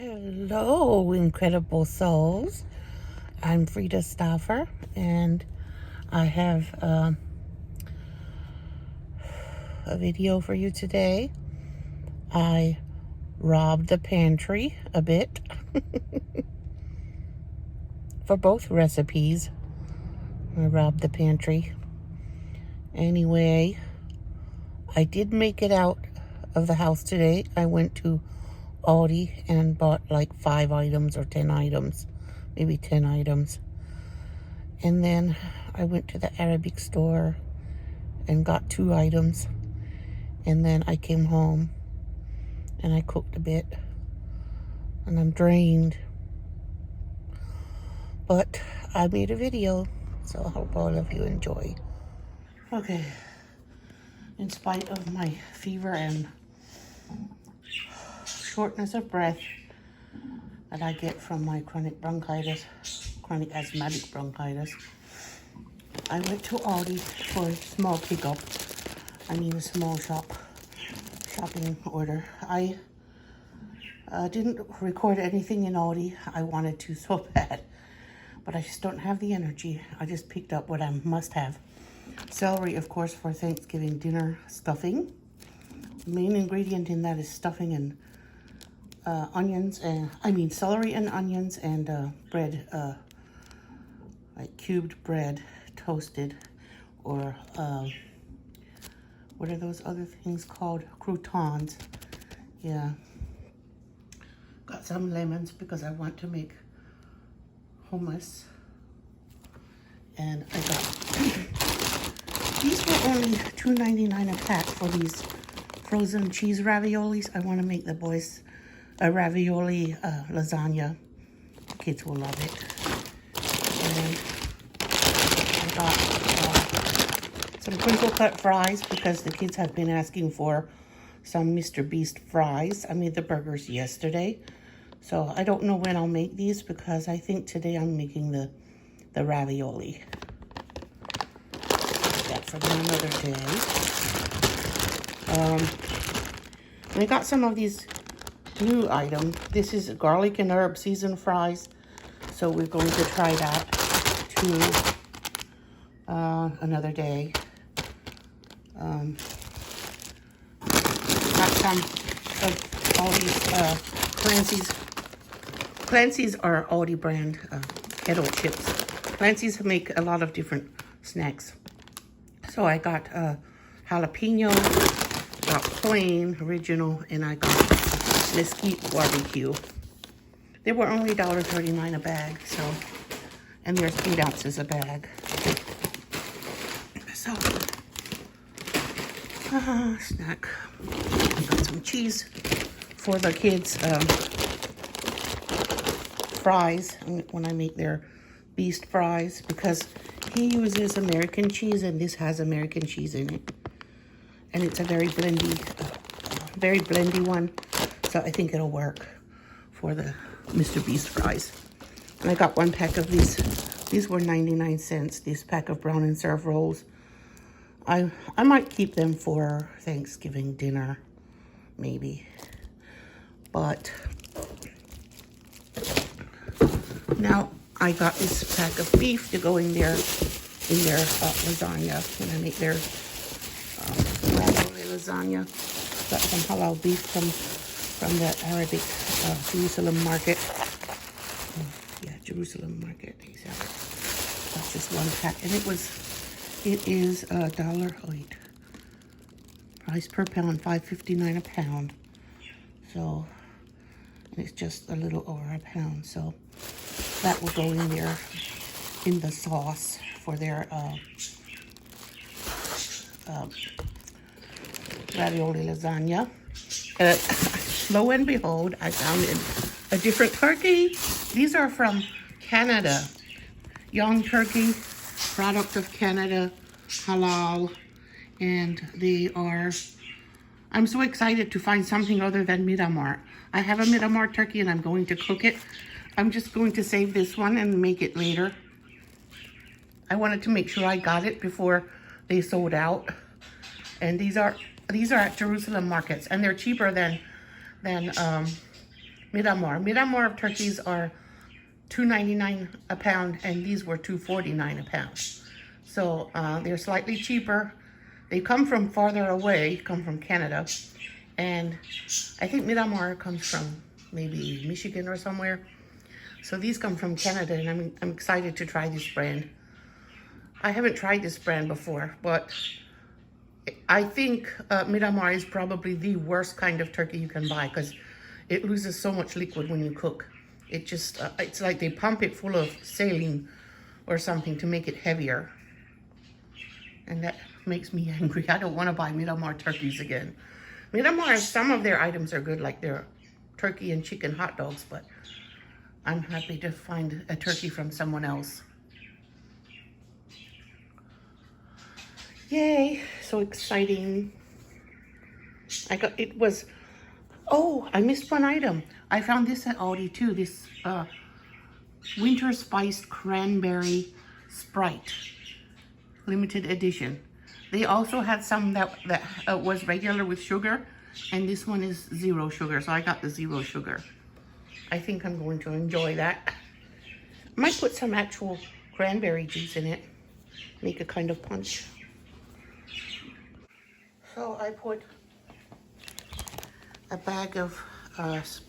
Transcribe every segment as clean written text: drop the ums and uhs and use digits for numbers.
Hello, incredible souls. I'm Frida Stauffer, and I have a video for you today. I robbed the pantry a bit for both recipes. I robbed the pantry. Anyway, I did make it out of the house today. I went to Aldi and bought like 5 items or 10 items, maybe 10 items. And then I went to the Arabic store and got 2 items. And then I came home and I cooked a bit. And I'm drained. But I made a video, so I hope all of you enjoy. Okay. In spite of my fever and shortness of breath that I get from my chronic asthmatic bronchitis, I went to Aldi for a small pickup. I mean a small shopping order. I didn't record anything in Aldi. I wanted to so bad, but I just don't have the energy. I just picked up what I must have. Celery, of course, for Thanksgiving dinner stuffing. The main ingredient in that is stuffing and onions, and celery and onions and bread, like cubed bread, toasted, or what are those other things called? Croutons. Yeah. Got some lemons because I want to make hummus. And I got these were only $2.99 a pack for these frozen cheese raviolis. I want to make the boys a ravioli lasagna. The kids will love it. And I got some Crinkle Cut Fries because the kids have been asking for some Mr. Beast fries. I made the burgers yesterday, so I don't know when I'll make these because I think today I'm making the ravioli. That for another day. I got some of these new item. This is garlic and herb seasoned fries, so we're going to try that too another day. Got some of all these Clancy's are Aldi brand Kettle Chips. Clancy's make a lot of different snacks, so I got jalapeno, got plain original, and I got mesquite barbecue. They were only $1.39 a bag, so, and there's 8 ounces a bag. So, snack. I got some cheese for the kids' fries when I make their Beast fries, because he uses American cheese and this has American cheese in it. And it's a very blendy one. So I think it'll work for the Mr. Beast fries. And I got 1 pack of these. These were 99 cents, this pack of brown and serve rolls. I might keep them for Thanksgiving dinner, maybe. But now I got this pack of beef to go in their lasagna when I make their lasagna. Got some halal beef from the Arabic Jerusalem market. Yeah, Jerusalem market. That's just 1 pack, and it is $1. Price per pound, $5.59 a pound. So it's just a little over a pound. So that will go in there in the sauce for their ravioli lasagna. Lo and behold, I found a different turkey. These are from Canada. Young turkey, product of Canada, halal, and they are, I'm so excited to find something other than Miramar. I have a Miramar turkey and I'm going to cook it. I'm just going to save this one and make it later. I wanted to make sure I got it before they sold out. And these are at Jerusalem markets, and they're cheaper than Miramar. Miramar turkeys are $2.99 a pound, and these were $2.49 a pound. So they're slightly cheaper. They come from farther away, come from Canada, and I think Miramar comes from maybe Michigan or somewhere. So these come from Canada, and I'm excited to try this brand. I haven't tried this brand before, but I think Miramar is probably the worst kind of turkey you can buy because it loses so much liquid when you cook. It just, it's like they pump it full of saline or something to make it heavier. And that makes me angry. I don't want to buy Miramar turkeys again. Miramar, some of their items are good, like their turkey and chicken hot dogs, but I'm happy to find a turkey from someone else. Yay, so exciting. Oh, I missed one item. I found this at Aldi too, this winter spiced cranberry Sprite, limited edition. They also had some that was regular with sugar, and this one is 0 sugar, so I got the 0 sugar. I think I'm going to enjoy that. Might put some actual cranberry juice in it, make a kind of punch. So I put a bag of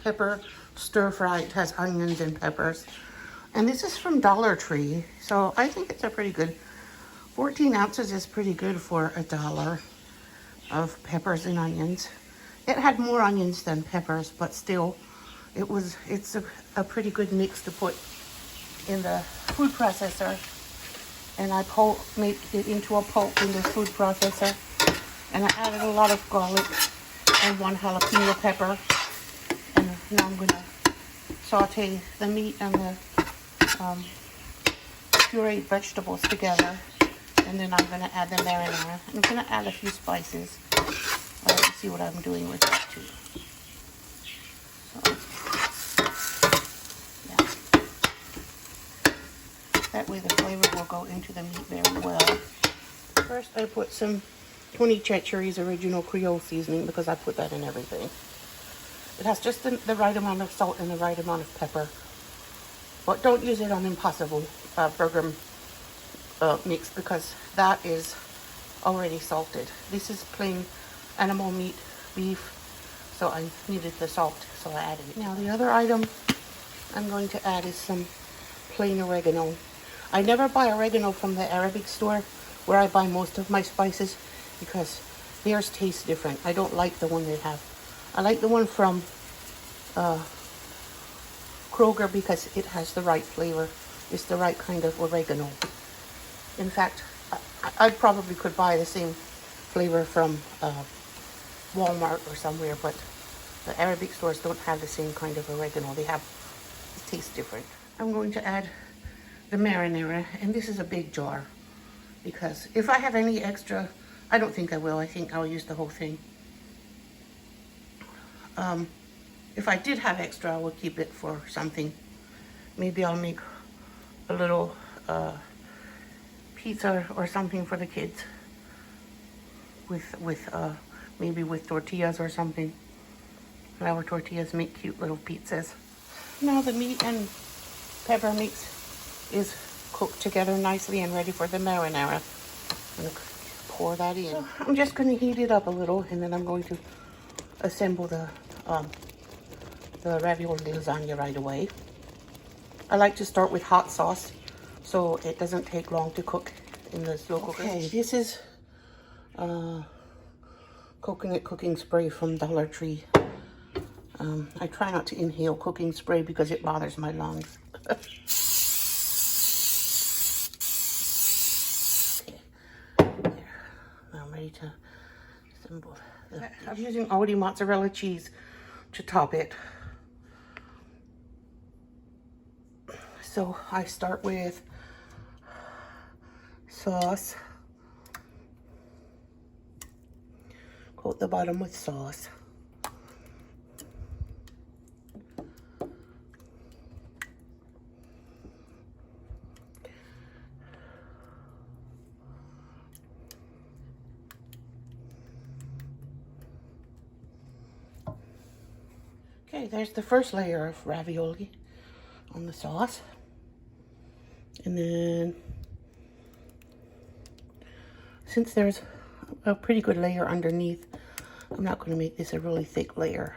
pepper stir fry. It has onions and peppers. And this is from Dollar Tree, so I think it's a pretty good, 14 ounces is pretty good for $1 of peppers and onions. It had more onions than peppers, but still, it's a pretty good mix to put in the food processor. And I made it into a pulp in the food processor. And I added a lot of garlic and 1 jalapeno pepper. And now I'm gonna saute the meat and the pureed vegetables together. And then I'm gonna add the marinara. I'm gonna add a few spices. I'll let you see what I'm doing with that too. So, yeah. That way the flavor will go into the meat very well. First I put some 20 Chechery's original Creole Seasoning because I put that in everything. It has just the right amount of salt and the right amount of pepper. But don't use it on Impossible burger mix because that is already salted. This is plain animal meat, beef, so I needed the salt, so I added it. Now the other item I'm going to add is some plain oregano. I never buy oregano from the Arabic store where I buy most of my spices because theirs tastes different. I don't like the one they have. I like the one from Kroger because it has the right flavor. It's the right kind of oregano. In fact, I probably could buy the same flavor from Walmart or somewhere, but the Arabic stores don't have the same kind of oregano. It tastes different. I'm going to add the marinara, and this is a big jar because if I have any extra, I don't think I will. I think I'll use the whole thing. If I did have extra, I will keep it for something. Maybe I'll make a little pizza or something for the kids maybe with tortillas or something. Flour tortillas make cute little pizzas. Now the meat and pepper mix is cooked together nicely and ready for the marinara. I'm gonna pour that in. So I'm just gonna heat it up a little, and then I'm going to assemble the ravioli lasagna right away. I like to start with hot sauce so it doesn't take long to cook in the slow cooker. Okay, this is coconut cooking spray from Dollar Tree. I try not to inhale cooking spray because it bothers my lungs. Okay, there. Now I'm ready to assemble. I'm using Aldi mozzarella cheese to top it. So I start with sauce. Coat the bottom with sauce. Okay, there's the first layer of ravioli on the sauce. And then, since there's a pretty good layer underneath, I'm not going to make this a really thick layer.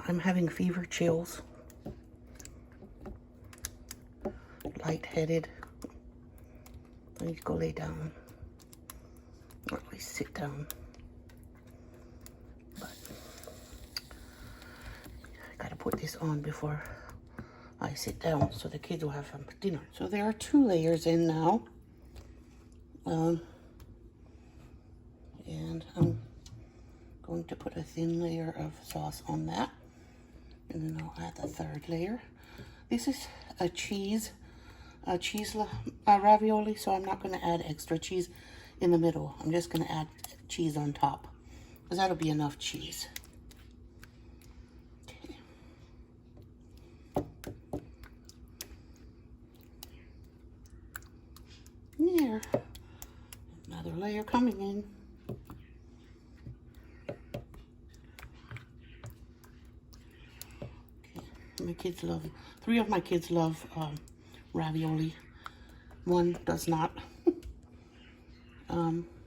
I'm having fever chills, lightheaded. I need to go lay down, or at least sit down. But I gotta put this on before I sit down so the kids will have some dinner. So there are 2 layers in now. And I'm going to put a thin layer of sauce on that. And then I'll add the 3rd layer. This is a cheese ravioli, so I'm not going to add extra cheese in the middle. I'm just going to add cheese on top, because that'll be enough cheese. Okay. There. Another layer coming in. My kids love, 3 of my kids love ravioli. 1 does not.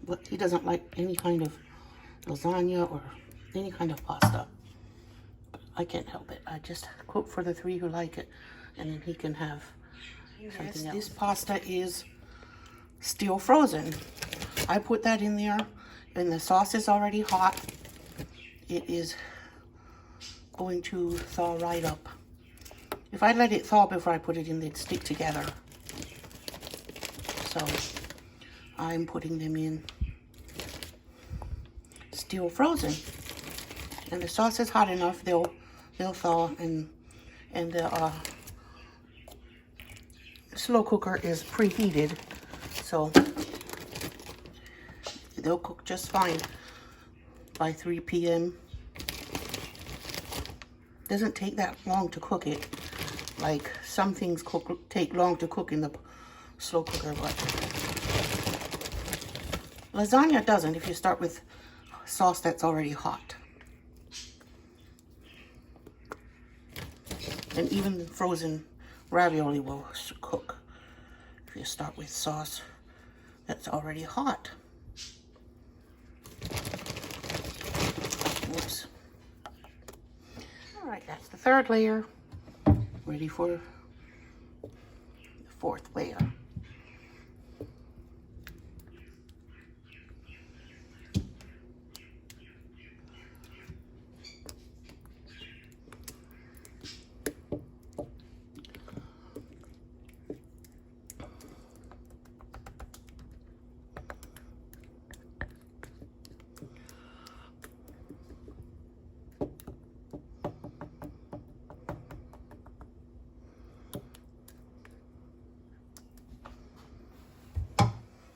But he doesn't like any kind of lasagna or any kind of pasta. But I can't help it. I just cook for the 3 who like it, and then he can have something else. This pasta is still frozen. I put that in there, and the sauce is already hot. It is going to thaw right up. If I let it thaw before I put it in, they'd stick together. So I'm putting them in still frozen. And the sauce is hot enough, they'll thaw, and the slow cooker is preheated, so they'll cook just fine by 3 p.m. Doesn't take that long to cook it. Like some things take long to cook in the slow cooker, but lasagna doesn't if you start with sauce that's already hot. And even the frozen ravioli will cook if you start with sauce that's already hot. Whoops. All right, that's the 3rd layer. Ready for the 4th layer.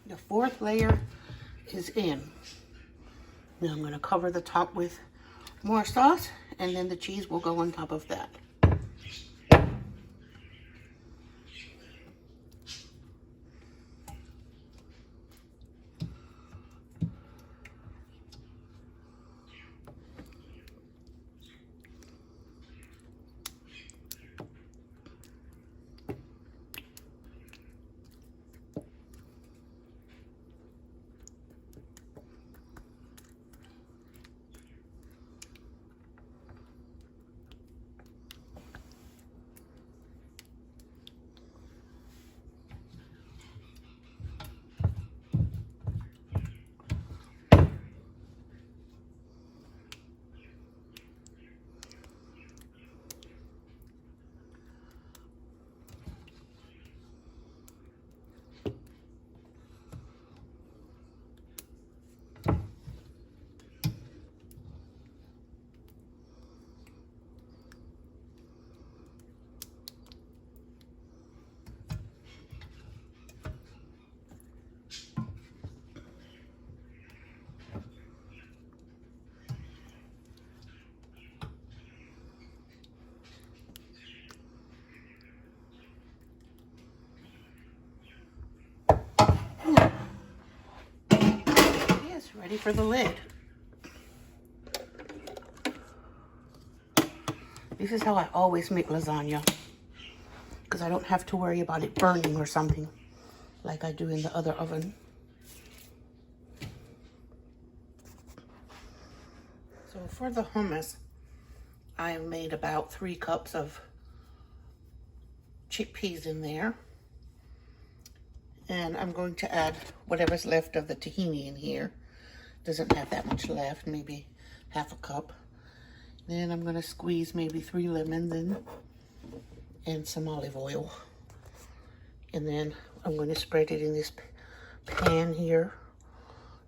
The 4th layer is in. Now I'm going to cover the top with more sauce, and then the cheese will go on top of that. Ready for the lid. This is how I always make lasagna, because I don't have to worry about it burning or something like I do in the other oven. So for the hummus, I made about 3 cups of chickpeas in there. And I'm going to add whatever's left of the tahini in here. Doesn't have that much left, maybe half a cup. Then I'm going to squeeze maybe 3 lemons in and some olive oil. And then I'm going to spread it in this pan here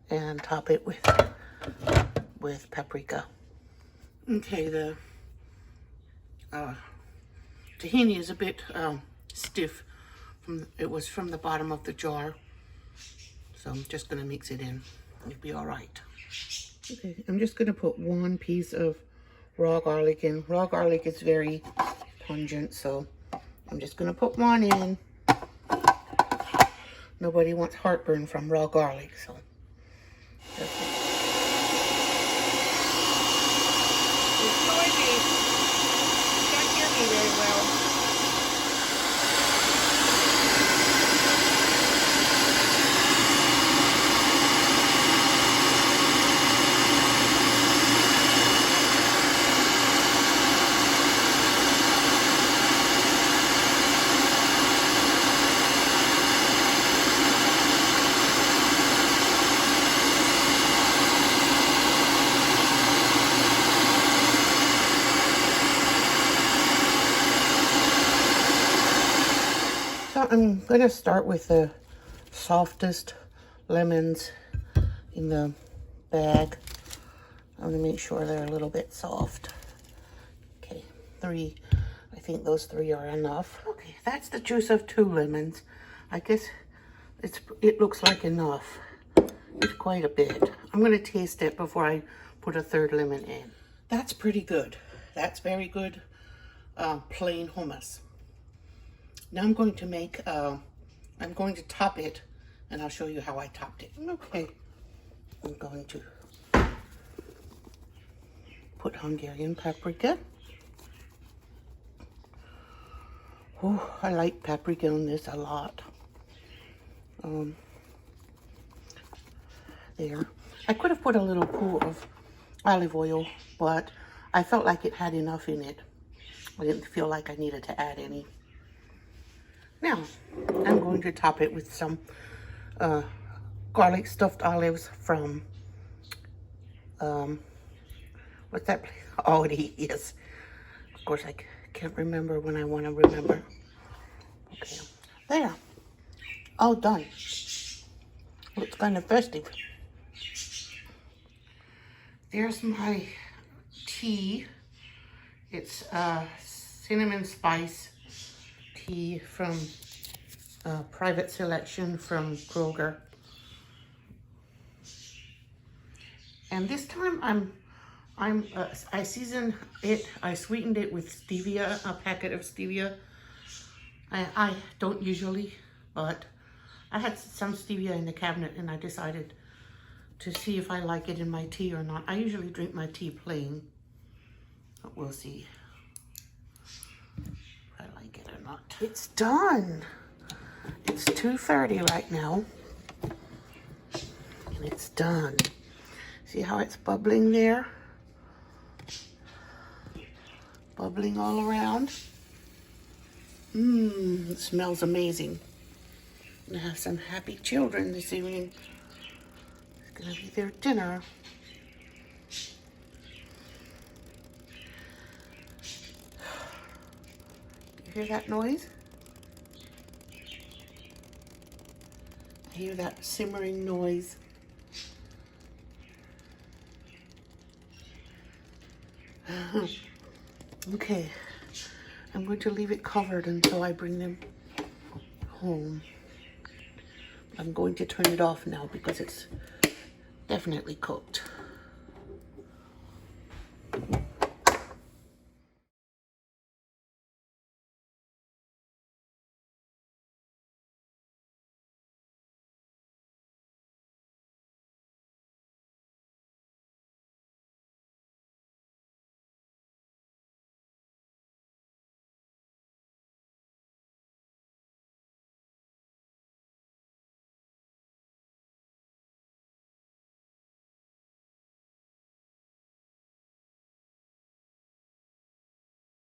and top it with paprika. Okay, the tahini is a bit stiff. It was from the bottom of the jar, so I'm just going to mix it in. It'll be all right. Okay, I'm just going to put 1 piece of raw garlic in. Raw garlic is very pungent, so I'm just going to put 1 in. Nobody wants heartburn from raw garlic, so that's it. It's noisy. You can't hear me very well. I'm going to start with the softest lemons in the bag. I'm going to make sure they're a little bit soft. Okay, 3. I think those 3 are enough. Okay, that's the juice of 2 lemons. I guess it looks like enough. It's quite a bit. I'm going to taste it before I put a 3rd lemon in. That's pretty good. That's very good plain hummus. Now I'm going to make, I'm going to top it, and I'll show you how I topped it. Okay, I'm going to put Hungarian paprika. Oh, I like paprika on this a lot. There. I could have put a little pool of olive oil, but I felt like it had enough in it. I didn't feel like I needed to add any. Now, I'm going to top it with some garlic stuffed olives from, what's that place? Aldi, yes. Of course, I can't remember when I want to remember. Okay, there. All done. Looks kind of festive. There's my tea. It's cinnamon spice tea from private selection from Kroger. And this time I seasoned it. I sweetened it with stevia, a packet of stevia. I don't usually, but I had some stevia in the cabinet and I decided to see if I like it in my tea or not. I usually drink my tea plain, but we'll see if I like it or not. It's done. It's 2:30 right now, and it's done. See how it's bubbling there? Bubbling all around. It smells amazing. I'm gonna have some happy children this evening. It's gonna be their dinner. You hear that noise? I hear that simmering noise. Okay, I'm going to leave it covered until I bring them home. I'm going to turn it off now because it's definitely cooked.